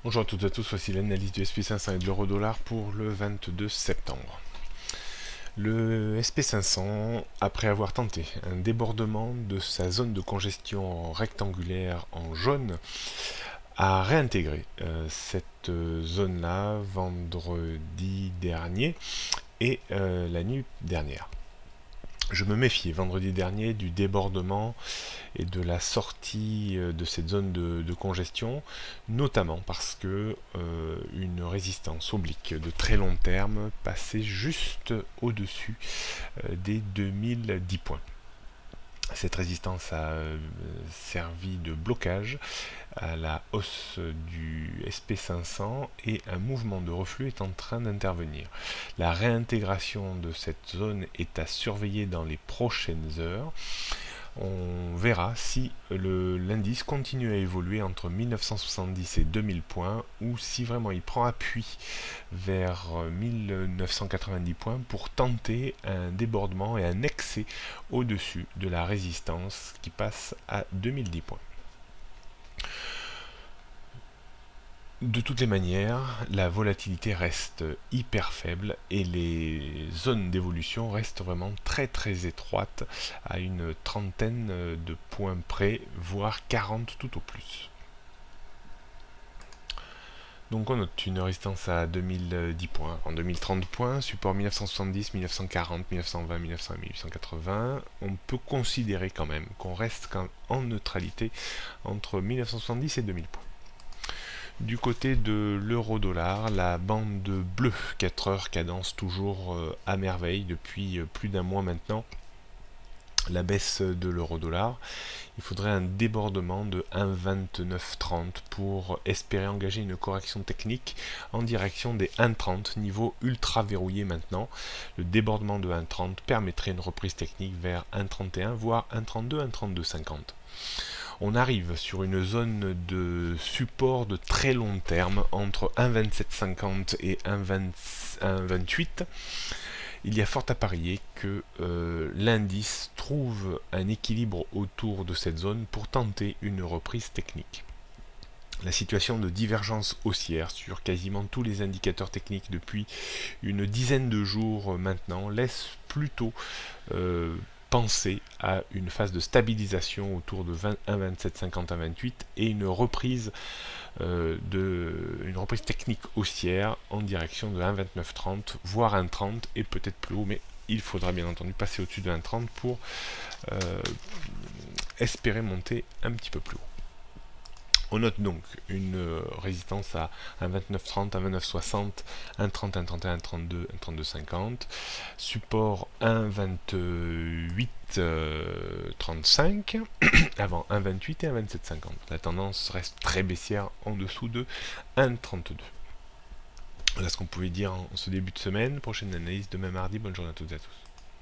Bonjour à toutes et à tous, voici l'analyse du SP500 et de l'euro-dollar pour le 22 septembre. Le SP500, après avoir tenté un débordement de sa zone de congestion rectangulaire en jaune, a réintégré cette zone-là vendredi dernier et la nuit dernière. Je me méfiais vendredi dernier du débordement et de la sortie de cette zone de congestion, notamment parce que une résistance oblique de très long terme passait juste au-dessus des 2010 points. Cette résistance a servi de blocage à la hausse du SP500 et un mouvement de reflux est en train d'intervenir. La réintégration de cette zone est à surveiller dans les prochaines heures. On verra si l'indice continue à évoluer entre 1970 et 2000 points ou si vraiment il prend appui vers 1990 points pour tenter un débordement et un excès au-dessus de la résistance qui passe à 2010 points. De toutes les manières, la volatilité reste hyper faible et les zones d'évolution restent vraiment très étroites, à une trentaine de points près, voire 40 tout au plus. Donc on note une résistance à 2010 points, en 2030 points, support 1970, 1940, 1920, 1900, 1880. On peut considérer quand même qu'on reste en neutralité entre 1970 et 2000 points. Du côté de l'euro-dollar, la bande bleue 4 heures cadence toujours à merveille depuis plus d'un mois maintenant. La baisse de l'euro-dollar, il faudrait un débordement de 1,2930 pour espérer engager une correction technique en direction des 1,30, niveau ultra verrouillé maintenant. Le débordement de 1,30 permettrait une reprise technique vers 1,31 voire 1,32, 1,3250. On arrive sur une zone de support de très long terme entre 1,2750 et 1,28. Il y a fort à parier que l'indice trouve un équilibre autour de cette zone pour tenter une reprise technique. La situation de divergence haussière sur quasiment tous les indicateurs techniques depuis une dizaine de jours maintenant laisse plutôt penser à une phase de stabilisation autour de 1,2750 à 28 et une reprise technique haussière en direction de 1,2930 voire 1,30 et peut-être plus haut, mais il faudra bien entendu passer au-dessus de 1,30 pour espérer monter un petit peu plus haut. On note donc une résistance à 1,2930, 1,2960, 1,30, 1,31, 1,32, 1,3250. Support 1,2835 avant 1,28 et 1,2750. La tendance reste très baissière en dessous de 1,32. Voilà ce qu'on pouvait dire en ce début de semaine. Prochaine analyse demain mardi. Bonne journée à toutes et à tous.